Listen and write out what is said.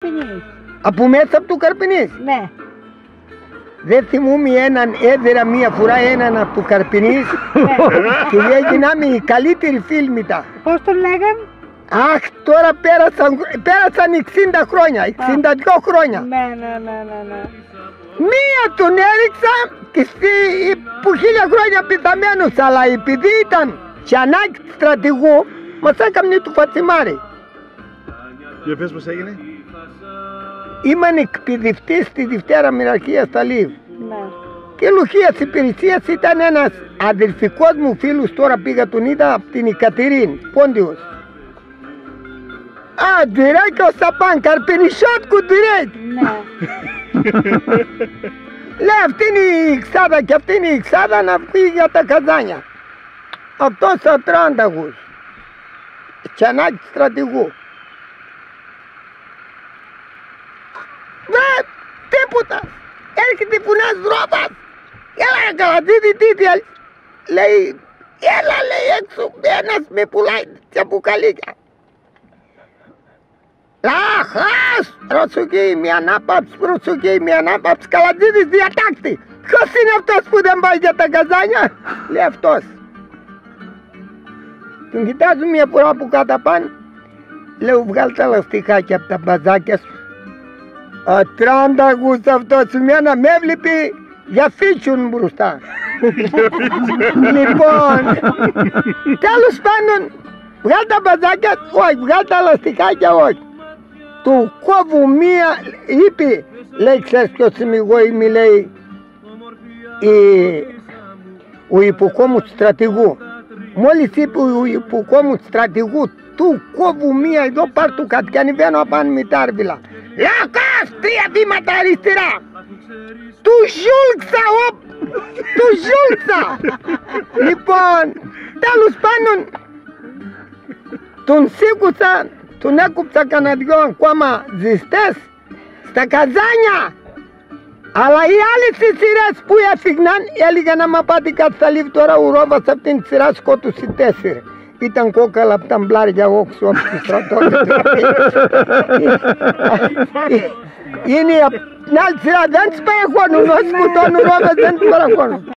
Καρπινής. Από μέσα από του Καρπινής. Ναι. Δεν θυμούμαι έναν, έδερα μία φορά έναν από του Καρπινής και έγιναμε οι καλύτεροι φίλοι μετά. Πώς τον λέγαν? Αχ, τώρα πέρασαν 60 χρόνια, 62 χρόνια. Ναι. Μία τον έριξα και που 1000 χρόνια πεθαμένος, αλλά επειδή ήταν τσιανάκι στρατηγού, μας έκαμνε του φατσιμάρι. Για πες πώς έγινε. Ήμουν εκπαιδευτής στη Δευτέρα Μοιραρχία στα Λίβ. Ναι. Και λοχείας υπηρεσίας ήταν ένας αδελφικός μου φίλος, τώρα πήγα τον είδα από την Ικατερίνη, Πόντιος. Direct ο Σαπάν, Καρπινισότκου direct. Ναι. Λέει αυτή είναι η Ιξάδα και αυτή είναι η Ιξάδα να φύγει για τα καζάνια. Αυτός ο Τράνταγος, τσιανάκι στρατηγού. Τίποτα. Έρχεται φουνάς Ρόπας. Έλα καλατζίδι τίτια. Λέει, έλα λέει έξω, ένας με πουλάει τα μπουκαλίκια. Λαχάς, προσοχή, μια ανάπαυση, προσοχή, μια ανάπαυση. Καλατζίδης διατάκτη. Ποιος είναι αυτός που δεν πάει για τα καζάνια? Λέει αυτός. Τον κοιτάζω μια φορά που κάτω πάνω. Λέω, βγάλ' τα λαστιχάκια από τα μπαζάκια σου. Ο Τράνταγος αυτός μένα με έβλεπε για φίτσουν μπροστά. Λοιπόν, τέλος πάντων, βγάλ' τα μπαζάκια, όχι, βγάλ' τα λαστιχάκια, όχι. Του κόβω μία, είπε, λέει, ξέρεις ποιος είμαι εγώ, είμαι, λέει, ο υποκόμου του στρατηγού. Μόλις είπε ο υποκόμου του στρατηγού, του κόβω μία εδώ, πάρ' του κάτι και ανεβαίνω απάνω με τα άρβιλα. Λάκας, 3 βήματα αριστερά. Του ζούλξα, του ζούλξα. Λοιπόν, τέλος πάντων, τον σήκουσα, τον έκουψα κανένα δυο ακόμα ζεστές στα καζάνια. Αλλά οι άλλες σειρές που έφυγναν έλεγαν να μα πάτε κάτι στα Λίβ, τώρα ο Ρόβας αυτήν τη σειρά σκότωσε 4. Ήταν κόκαλα από τα μπλάρια όξου από τη στρατότητα. Είναι την άλλη σειρά, δεν τις παραχώνουν, όσοι σκοτώνουν Ρόβας δεν τις παραχώνουν.